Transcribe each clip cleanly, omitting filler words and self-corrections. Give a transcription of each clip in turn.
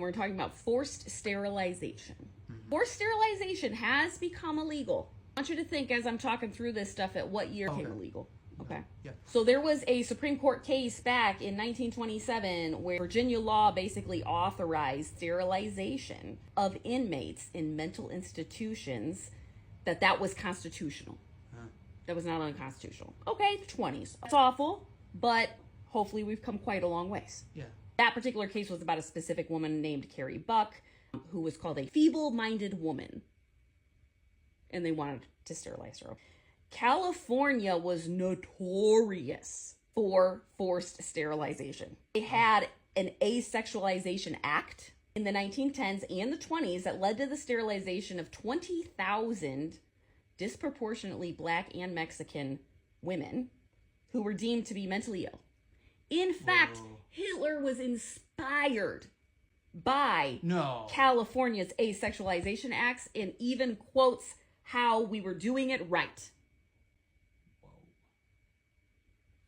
We're talking about forced sterilization. Forced sterilization has become illegal. I want you to think as I'm talking through this stuff at what year it became illegal. Okay. Yeah. So there was a Supreme Court case back in 1927 where Virginia law basically authorized sterilization of inmates in mental institutions, that was constitutional. That was not unconstitutional. Okay, the 20s. It's awful, but hopefully we've come quite a long ways. Yeah. That particular case was about a specific woman named Carrie Buck, who was called a feeble-minded woman. And they wanted to sterilize her. California was notorious for forced sterilization. They had an asexualization act in the 1910s and the 20s that led to the sterilization of 20,000 disproportionately Black and Mexican women who were deemed to be mentally ill. In fact, Hitler was inspired by California's asexualization acts and even quotes how we were doing it right. Whoa.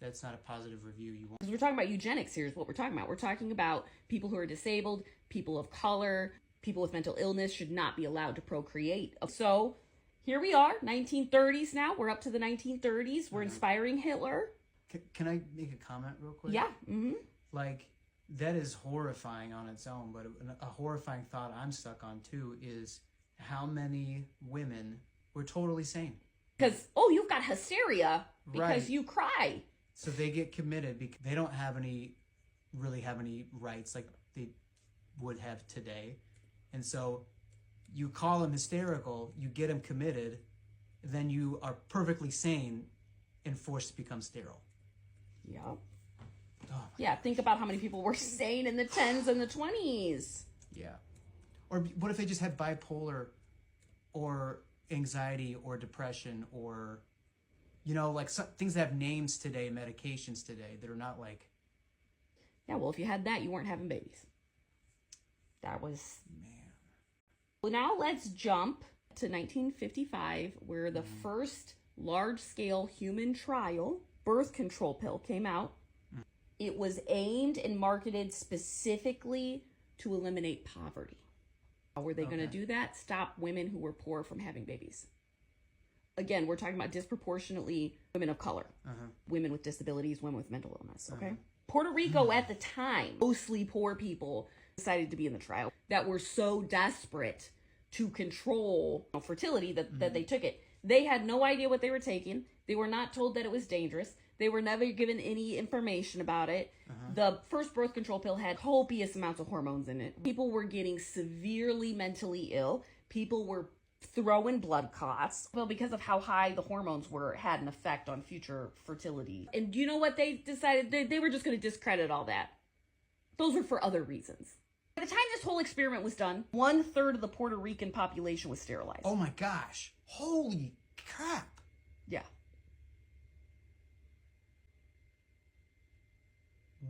That's not a positive review you want. Because we're talking about eugenics here is what we're talking about. We're talking about people who are disabled, people of color, people with mental illness should not be allowed to procreate. So here we are, 1930s now. We're up to the 1930s. We're inspiring Hitler. Can I make a comment real quick? Yeah. Mm-hmm. Like, that is horrifying on its own, but a horrifying thought I'm stuck on too is how many women were totally sane. Because, you've got hysteria because you cry. So they get committed because they don't really have any rights like they would have today. And so you call them hysterical, you get them committed, then you are perfectly sane and forced to become sterile. Yeah. Oh, yeah, think about how many people were sane in the 10s and the 20s. Yeah. Or what if they just had bipolar or anxiety or depression or, like some things that have names today, medications today that are not like... Yeah, well, if you had that, you weren't having babies. That was... Man. Well, now let's jump to 1955, where the first large-scale human trial birth control pill came out. It was aimed and marketed specifically to eliminate poverty. How were they going to do that? Stop women who were poor from having babies. Again, we're talking about disproportionately women of color, women with disabilities, women with mental illness, okay? Puerto Rico at the time, mostly poor people decided to be in the trial that were so desperate to control fertility that they took it. They had no idea what they were taking. They were not told that it was dangerous. They were never given any information about it. The first birth control pill had copious amounts of hormones in it. People were getting severely mentally ill. People were throwing blood clots. Well, because of how high the hormones were, had an effect on future fertility. And you know what they decided? They were just going to discredit all that. Those were for other reasons. By the time this whole experiment was done, 1/3 of the Puerto Rican population was sterilized. Oh my gosh. Holy crap. Yeah.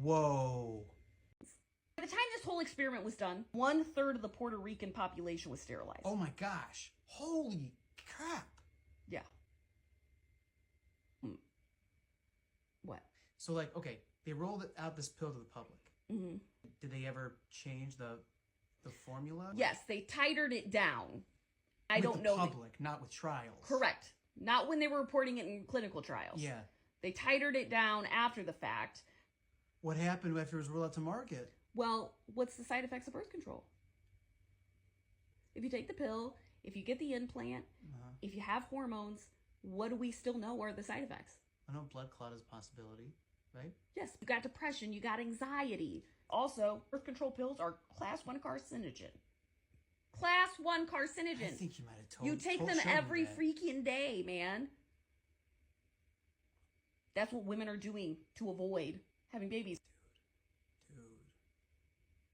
Whoa. By the time this whole experiment was done, 1/3 of the Puerto Rican population was sterilized. Oh my gosh. Holy crap. Yeah. What? So they rolled out this pill to the public. Mm-hmm. Did they ever change the formula? Yes, they tightened it down. I don't know. With the public, not with trials. Correct. Not when they were reporting it in clinical trials. Yeah. They tightened it down after the fact. What happened after it was rolled out to market? Well, what's the side effects of birth control? If you take the pill, if you get the implant, if you have hormones, what do we still know are the side effects? I know blood clot is a possibility, right? Yes, you got depression, you got anxiety. Also, birth control pills are class 1 carcinogen. Class 1 carcinogen. I think you might have told You take them every freaking day, man. That's what women are doing to avoid having babies. Dude.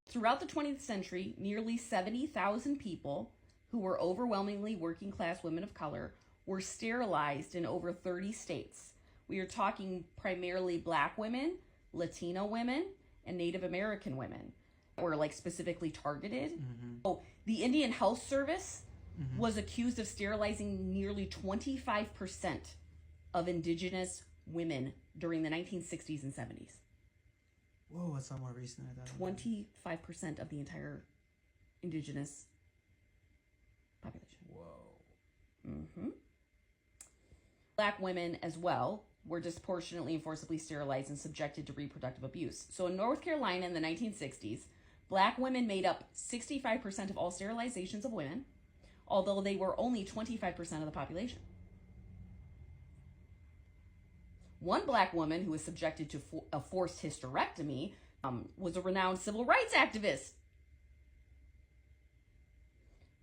Throughout the 20th century, nearly 70,000 people who were overwhelmingly working class women of color were sterilized in over 30 states. We are talking primarily Black women, Latino women, and Native American women were specifically targeted. Oh, the Indian Health Service was accused of sterilizing nearly 25% of indigenous women during the 1960s and 70s. Whoa, that's a lot more recent than I thought. 25% of the entire indigenous population. Whoa. Black women as well were disproportionately and forcibly sterilized and subjected to reproductive abuse. So in North Carolina in the 1960s, Black women made up 65% of all sterilizations of women, although they were only 25% of the population. One Black woman who was subjected to a forced hysterectomy was a renowned civil rights activist.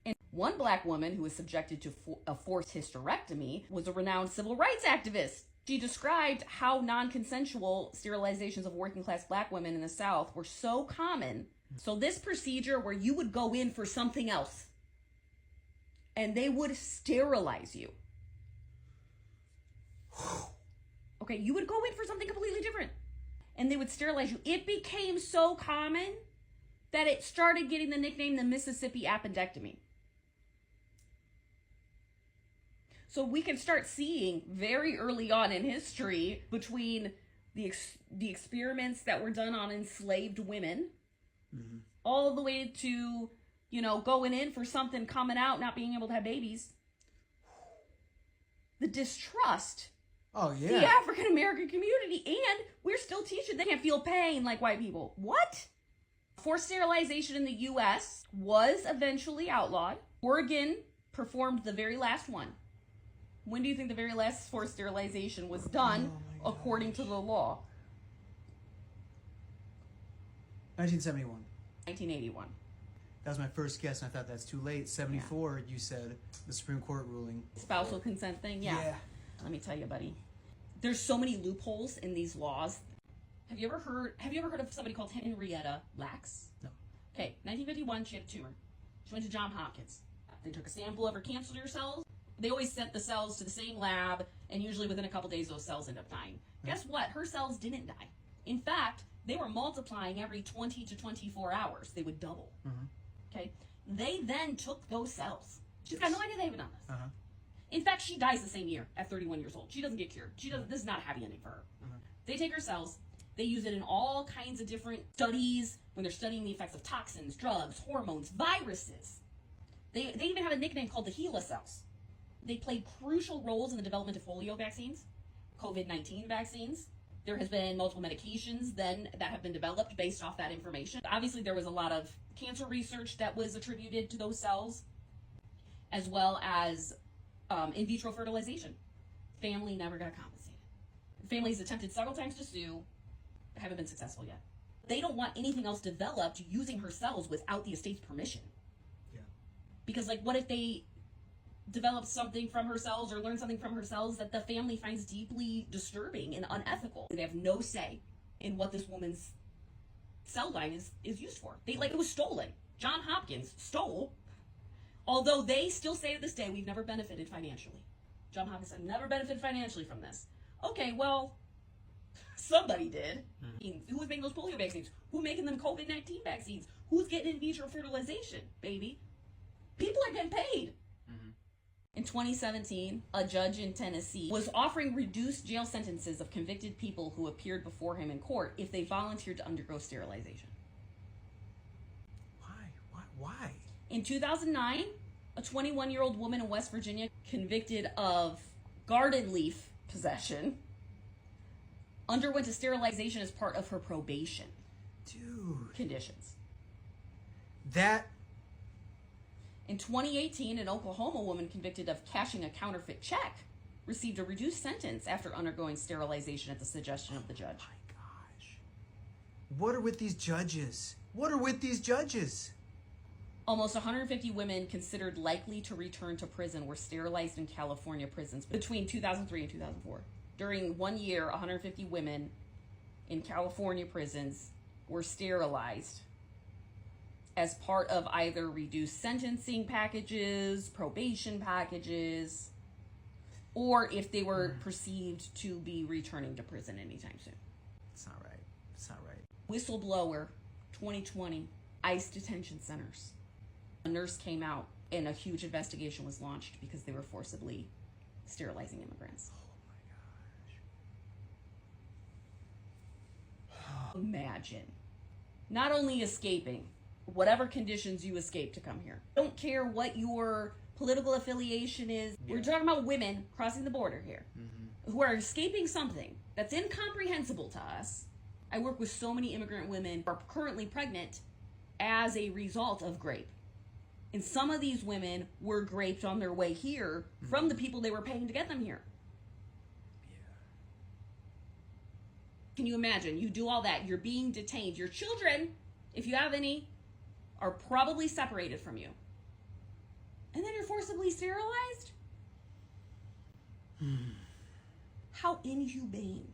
And one Black woman who was subjected to a forced hysterectomy was a renowned civil rights activist. She described how non-consensual sterilizations of working-class Black women in the South were so common. So this procedure where you would go in for something else and they would sterilize you. Okay, you would go in for something completely different and they would sterilize you. It became so common that it started getting the nickname the Mississippi appendectomy. So we can start seeing very early on in history between the experiments that were done on enslaved women all the way to, you know, going in for something, coming out, not being able to have babies. The distrust. Oh, yeah. The African American community, and we're still teaching they can't feel pain like white people. What? Forced sterilization in the U.S. was eventually outlawed. Oregon performed the very last one. When do you think the very last forced sterilization was done according to the law? 1971. 1981. That was my first guess, and I thought that's too late. 74, you said, the Supreme Court ruling. Spousal consent thing? Yeah. Let me tell you, buddy. There's so many loopholes in these laws. Have you ever heard of somebody called Henrietta Lacks? No. Okay, 1951, she had a tumor. She went to Johns Hopkins. They took a sample of her cancer cells. They always sent the cells to the same lab, and usually within a couple days, those cells end up dying. Guess what? Her cells didn't die. In fact, they were multiplying every 20 to 24 hours. They would double. Okay? They then took those cells. She's got no idea they haven't done this. In fact, she dies the same year at 31 years old. She doesn't get cured. This is not a happy ending for her. They take her cells. They use it in all kinds of different studies when they're studying the effects of toxins, drugs, hormones, viruses. They even have a nickname called the HeLa cells. They played crucial roles in the development of polio vaccines, COVID-19 vaccines. There has been multiple medications then that have been developed based off that information. Obviously, there was a lot of cancer research that was attributed to those cells, as well as in vitro fertilization. Family never got compensated. Families attempted several times to sue, haven't been successful yet. They don't want anything else developed using her cells without the estate's permission. Yeah. Because, like, what if they develop something from her cells or learn something from her cells that the family finds deeply disturbing and unethical? They have no say in what this woman's cell line is used for. It was stolen. Johns Hopkins stole, although they still say to this day, we've never benefited financially. Johns Hopkins said, never benefited financially from this. Okay, well, somebody did. Who was making those polio vaccines? Who's making them COVID-19 vaccines? Who's getting in vitro fertilization, baby? People are getting paid. In 2017, a judge in Tennessee was offering reduced jail sentences of convicted people who appeared before him in court if they volunteered to undergo sterilization. Why? In 2009, a 21-year-old woman in West Virginia convicted of garden leaf possession underwent a sterilization as part of her probation conditions. In 2018, an Oklahoma woman convicted of cashing a counterfeit check received a reduced sentence after undergoing sterilization at the suggestion of the judge. Oh my gosh. What are with these judges? Almost 150 women considered likely to return to prison were sterilized in California prisons between 2003 and 2004. During 1 year, 150 women in California prisons were sterilized as part of either reduced sentencing packages, probation packages, or if they were perceived to be returning to prison anytime soon. It's not right. Whistleblower, 2020, ICE detention centers. A nurse came out and a huge investigation was launched because they were forcibly sterilizing immigrants. Oh my gosh. Imagine. Not only escaping, whatever conditions you escape to come here. Don't care what your political affiliation is. We're talking about women crossing the border here who are escaping something that's incomprehensible to us. I work with so many immigrant women who are currently pregnant as a result of grape. And some of these women were graped on their way here from the people they were paying to get them here. Can you imagine? You do all that. You're being detained. Your children, if you have any, are probably separated from you. And then you're forcibly sterilized? How inhumane.